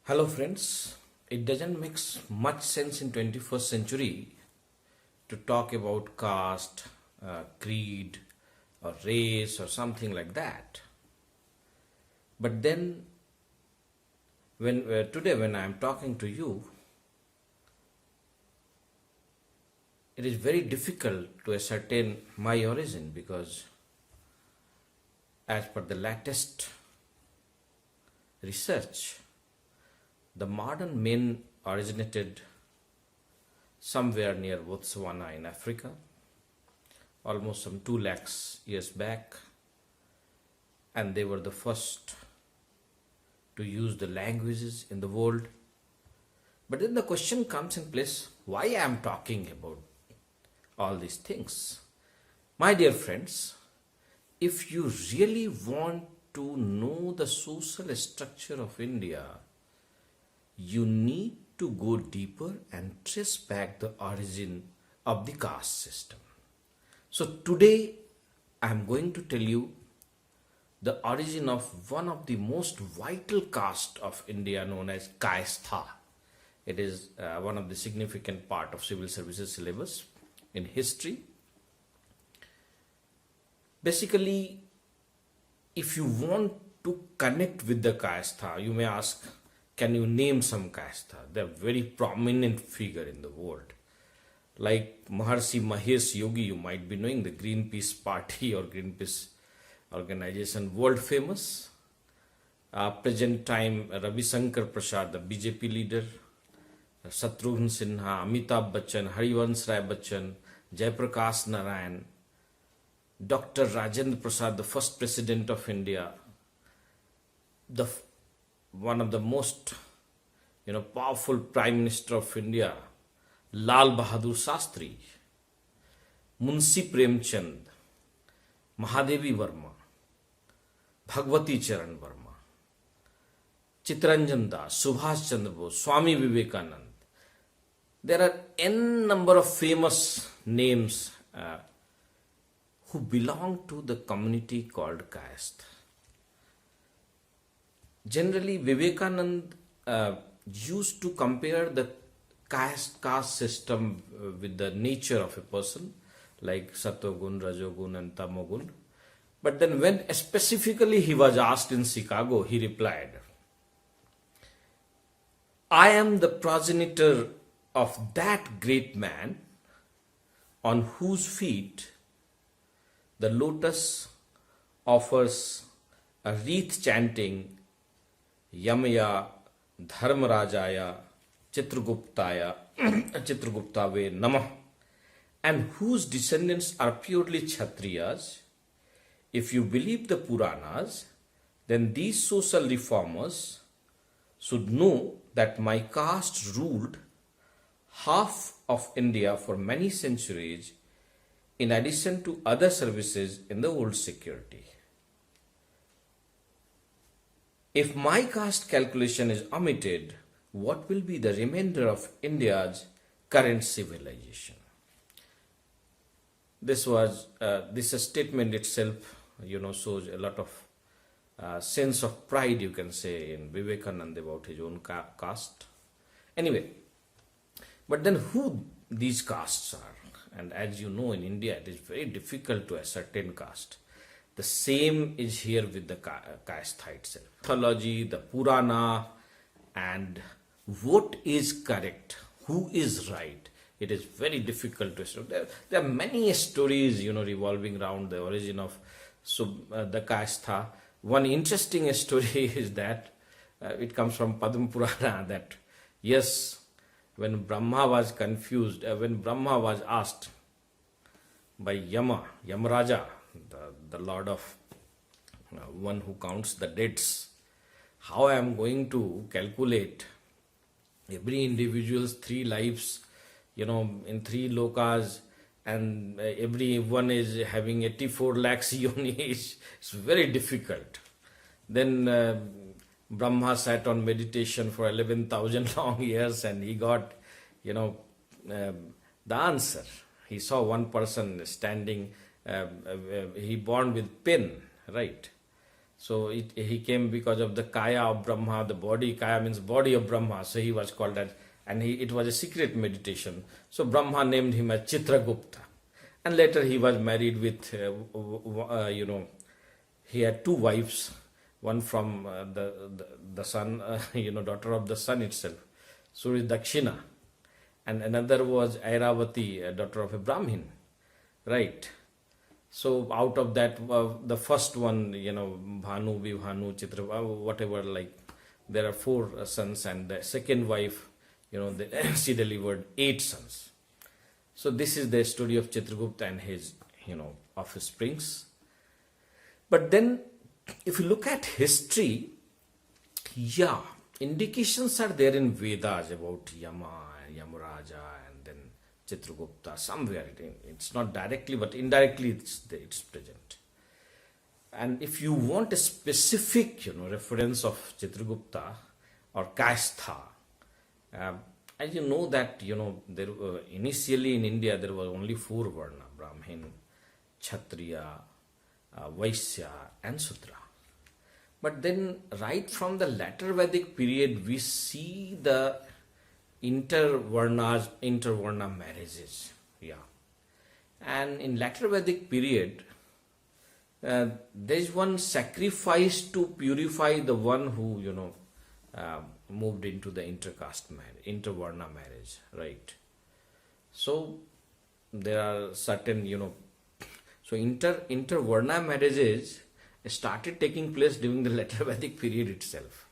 Hello friends, it doesn't make much sense in 21st century to talk about caste, creed or race or something like that. But then today when I am talking to you, it is very difficult to ascertain my origin because as per the latest research, the modern men originated somewhere near Botswana in Africa, almost some 2 lakhs years back, and they were the first to use the languages in the world. But then the question comes in place, why I am talking about all these things? My dear friends, if you really want to know the social structure of India, you need to go deeper and trace back the origin of the caste system. So today I am going to tell you the origin of one of the most vital caste of India known as Kayastha. It is one of the significant part of civil services syllabus in history. Basically, if you want to connect with the Kayastha, you may ask, can you name some Kayastha? They are very prominent figure in the world. Like Maharshi Mahesh Yogi, you might be knowing, the Greenpeace party or Greenpeace organization, world famous. Present time Ravi Shankar Prasad, the BJP leader, Shatrughan Sinha, Amitabh Bachchan, Harivansh Rai Bachchan, Jayaprakash Narayan, Dr. Rajendra Prasad, the first president of India, one of the most powerful Prime Minister of India, Lal Bahadur Shastri, Munshi Premchand, Mahadevi Verma, Bhagwati Charan Verma, Chittaranjan Das, Subhash Chandra Bose, Swami Vivekanand. There are n number of famous names who belong to the community called Kayasth. Generally, Vivekanand used to compare the caste system with the nature of a person, like Satogun, Rajogun and Tamogun. But then when specifically he was asked in Chicago, he replied, I am the progenitor of that great man on whose feet the lotus offers a wreath chanting Yamaya Dharmarajaya Chitraguptaya Chitraguptave Namah, and whose descendants are purely Kshatriyas. If you believe the Puranas, then these social reformers should know that my caste ruled half of India for many centuries, in addition to other services in the old security. If my caste calculation is omitted, what will be the remainder of India's current civilization? This statement itself, shows a lot of sense of pride, you can say, in Vivekananda about his own caste. Anyway, but then who these castes are? And as you know, in India, it is very difficult to ascertain caste. The same is here with the Kayastha itself. Mythology, the Purana, and what is correct, who is right, it is very difficult to ascertain. There are many stories, revolving around the origin of the Kayastha. One interesting story is that it comes from Padma Purana, that yes, when Brahma was confused, when Brahma was asked by Yamaraja, the lord of one who counts the deads, how I am going to calculate every individual's 3 lives, in 3 lokas, and every one is having 84 lakhs yonis. It's very difficult. Then Brahma sat on meditation for 11,000 long years and he got, the answer. He saw one person standing, he born with pen, right? So he came because of the Kaya of Brahma, the body. Kaya means body of Brahma. So he was called as, and it was a secret meditation. So Brahma named him as Chitragupta. And later he was married with, he had two wives, one from the son, daughter of the sun itself, Surya Dakshina, and another was Airavati, a daughter of a Brahmin, right? So out of that, the first one, Bhanu, Vibhanu, Chitra, whatever, like there are four sons, and the second wife, she delivered 8 sons. So this is the story of Chitragupta and his, offsprings. But then, if you look at history, yeah, indications are there in Vedas about Yama and Yamaraja and then Chitragupta somewhere. It's not directly, but indirectly it's present. And if you want a specific, reference of Chitragupta or Kayastha, as you know that, there initially in India there were only 4 varna: Brahmin, Kshatriya, Vaishya and Sudra. But then right from the later Vedic period, we see the intervarna marriages. Yeah. And in later Vedic period, there is one sacrifice to purify the one who, moved into the intercaste marriage, intervarna marriage, right? So there are certain, so intervarna marriages started taking place during the later Vedic period itself.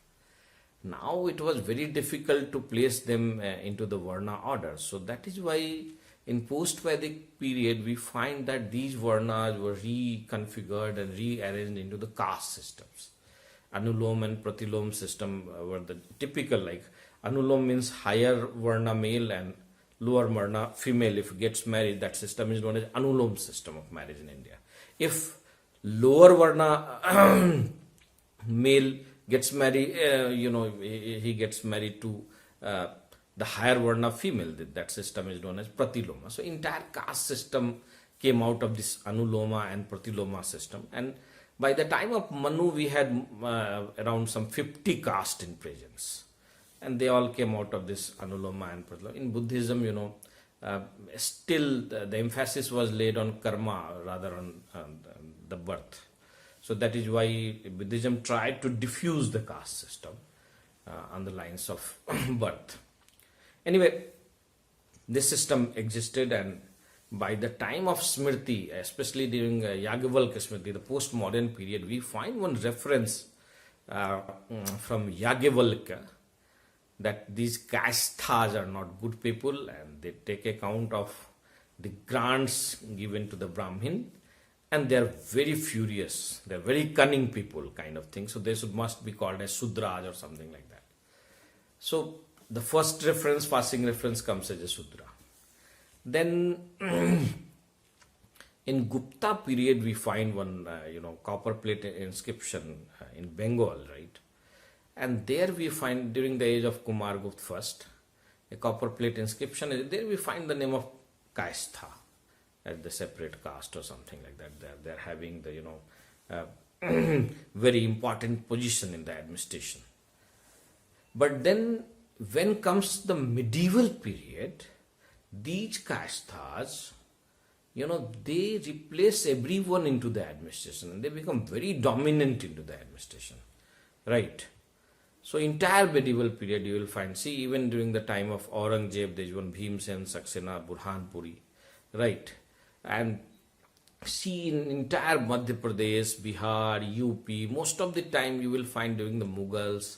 Now it was very difficult to place them into the varna order. So that is why in post-Vedic period we find that these varnas were reconfigured and rearranged into the caste systems. Anulom and Pratilom system were the typical, like Anulom means higher varna male and lower varna female. If gets married, that system is known as Anulom system of marriage in India. If lower varna male gets married, he gets married to the higher varna female, that system is known as Pratiloma. So entire caste system came out of this Anuloma and Pratiloma system. And by the time of Manu, we had around some 50 castes in presence. And they all came out of this Anuloma and Pratiloma. In Buddhism, still the emphasis was laid on karma rather on the birth. So that is why Buddhism tried to diffuse the caste system on the lines of birth. Anyway, this system existed, and by the time of Smriti, especially during Yagyavalkya Smriti, the postmodern period, we find one reference from Yagyavalkya that these Kayasthas are not good people and they take account of the grants given to the Brahmin, and they are very furious, they are very cunning people kind of thing. So they must be called as Sudras or something like that. So the first reference, passing reference, comes as a Sudra. Then in Gupta period we find one copper plate inscription in Bengal, right? And there we find, during the age of Kumargupta first, a copper plate inscription. There we find the name of Kayastha as the separate caste or something like that. They're having the very important position in the administration. But then when comes the medieval period, these Kayasthas, they replace everyone into the administration and they become very dominant into the administration, right? So entire medieval period you will find, see, even during the time of Aurangzeb, there is one Bhimsen, Saxena, Burhanpuri, right? And see, in entire Madhya Pradesh, Bihar, UP, most of the time you will find during the Mughals,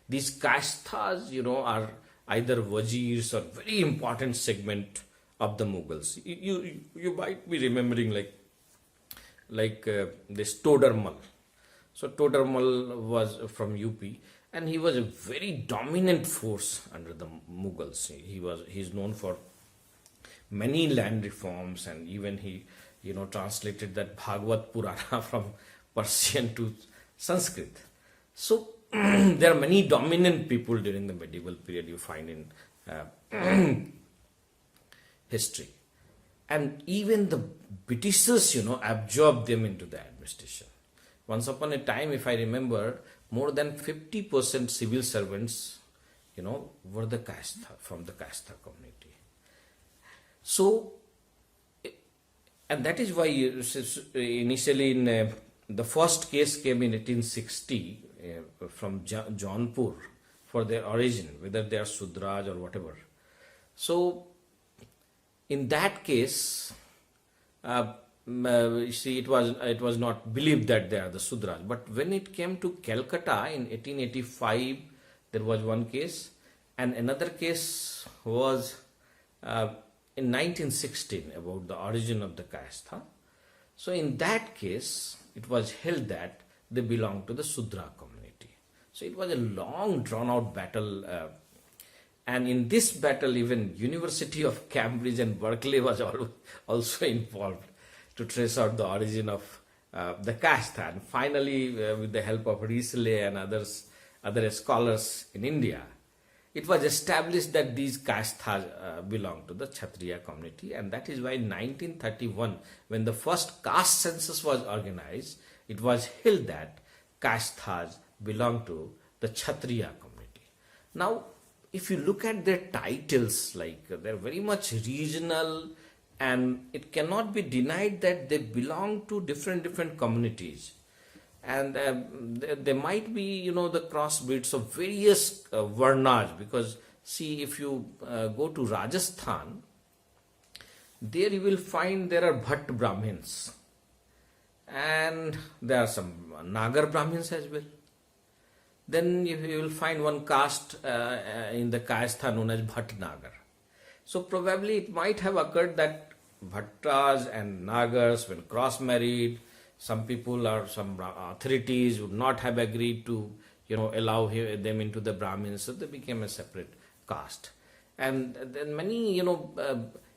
these Kayasthas, are either wazirs or very important segment of the Mughals. You might be remembering like this Todarmal. So Todarmal was from UP, and he was a very dominant force under the Mughals. He's known for many land reforms, and even he translated that Bhagavad Purana from Persian to Sanskrit. So there are many dominant people during the medieval period you find in history. And even the Britishers, absorbed them into the administration. Once upon a time, if I remember, more than 50% civil servants, were the Kayastha, from the Kayastha community. So, and that is why initially in the first case came in 1860 from Jaunpur for their origin, whether they are Sudraj or whatever. So, in that case, you see, it was not believed that they are the Sudraj. But when it came to Calcutta in 1885, there was one case, and another case was in 1916 about the origin of the Kayastha. So in that case, it was held that they belonged to the Sudra community. So it was a long drawn out battle, and in this battle even University of Cambridge and Berkeley was also involved to trace out the origin of the Kayastha. And finally, with the help of Risley and other scholars in India, it was established that these Kayasthas belong to the Kshatriya community, and that is why in 1931, when the first caste census was organized, it was held that Kayasthas belong to the Kshatriya community. Now, if you look at their titles, like they're very much regional, and it cannot be denied that they belong to different communities. And there might be, the crossbreeds of various varnas, because see, if you go to Rajasthan, there you will find there are Bhatt Brahmins, and there are some Nagar Brahmins as well. Then you will find one caste in the Kayastha known as Bhatt Nagar. So probably it might have occurred that Bhattas and Nagars, when cross-married, some people or some authorities would not have agreed to, allow them into the Brahmins, so they became a separate caste. And then many,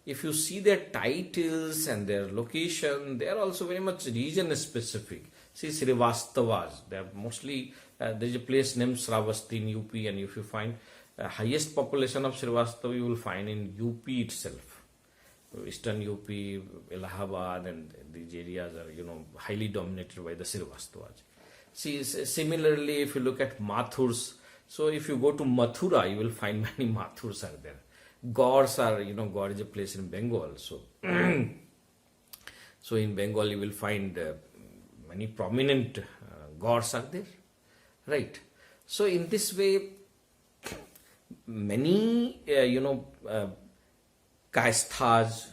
if you see their titles and their location, they are also very much region specific. See, Srivastavas, they are mostly, there is a place named Sravasti in UP, and if you find highest population of Srivastava, you will find in UP itself. Eastern UP, Allahabad, and these areas are, highly dominated by the Srivastavas. See, similarly, if you look at Mathurs, so if you go to Mathura, you will find many Mathurs are there. Gaurs are, Gaur is a place in Bengal, so so in Bengal you will find many prominent Gaurs are there, right? So in this way, many, Kayasthas,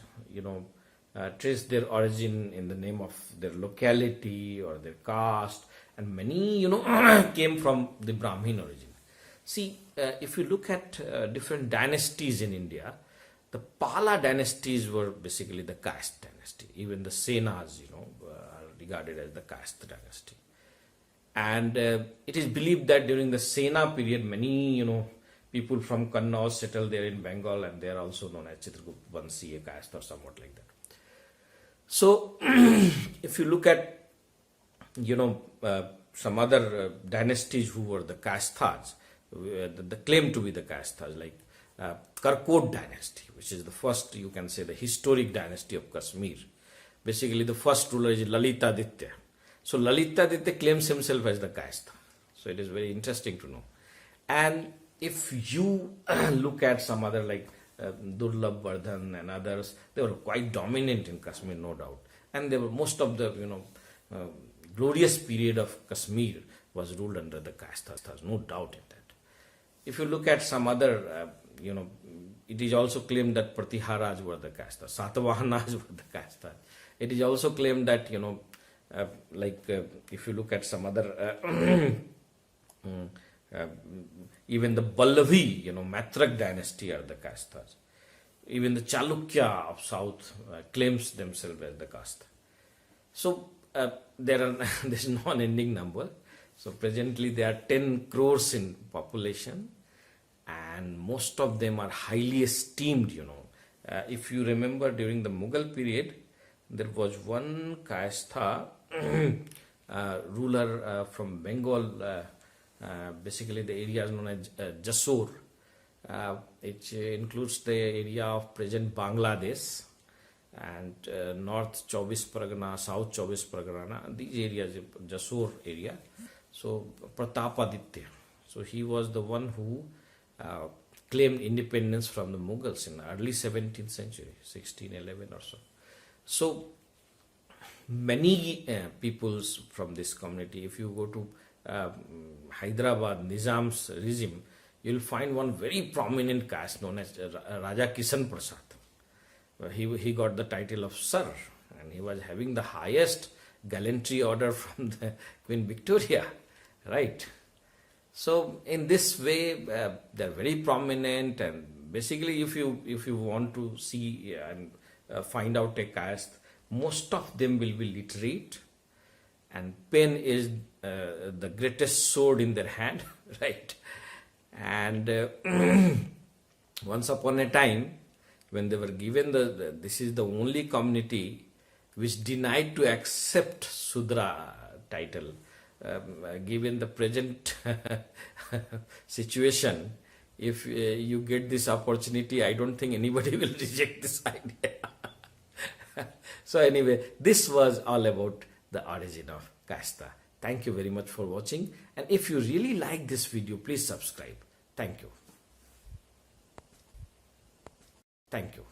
trace their origin in the name of their locality or their caste, and many, came from the Brahmin origin. See, if you look at different dynasties in India, the Pala dynasties were basically the Kayastha dynasty. Even the Senas, are regarded as the Kayastha dynasty. And it is believed that during the Sena period, many, people from Kannauj settled there in Bengal, and they are also known as Chitragupta Vansi, Kayastha, or somewhat like that. So, if you look at, some other dynasties who were the Kayasthas, the claim to be the Kayasthas, like Karkot dynasty, which is the first, you can say, the historic dynasty of Kashmir. Basically, the first ruler is Lalitaditya. So, Lalitaditya claims himself as the Kayastha. So, it is very interesting to know. And if you look at some other like Durlabh Vardhan and others, they were quite dominant in Kashmir, no doubt. And they were most of the glorious period of Kashmir was ruled under the Kayasthas, no doubt in that. If you look at some other, it is also claimed that Pratiharaj were the Kayasthas, Satavahanas were the Kayasthas. It is also claimed that if you look at some other. Even the Pallavi, Matrak dynasty are the Kayasthas. Even the Chalukya of South claims themselves as the caste. So there's no ending number. So presently there are 10 crores in population, and most of them are highly esteemed. If you remember, during the Mughal period, there was one Kayastha ruler from Bengal. Basically, the area is known as Jasur. It includes the area of present Bangladesh, and North Chobis Pargana, South Chobis Pargana, these areas, Jasur area. So Pratapaditya. So he was the one who claimed independence from the Mughals in early 17th century, 1611 or so. So many peoples from this community, if you go to Hyderabad, Nizam's regime, you'll find one very prominent caste known as Raja Kisan Prasad. He got the title of Sir, and he was having the highest gallantry order from the Queen Victoria, right? So in this way, they're very prominent, and basically, if you want to see and find out a caste, most of them will be literate, and pen is the greatest sword in their hand, right? And once upon a time, when they were given this is the only community which denied to accept Sudra title, given the present situation, if you get this opportunity, I don't think anybody will reject this idea. So anyway, this was all about the origin of Kayastha. Thank you very much for watching, and if you really like this video, please subscribe. Thank you. Thank you.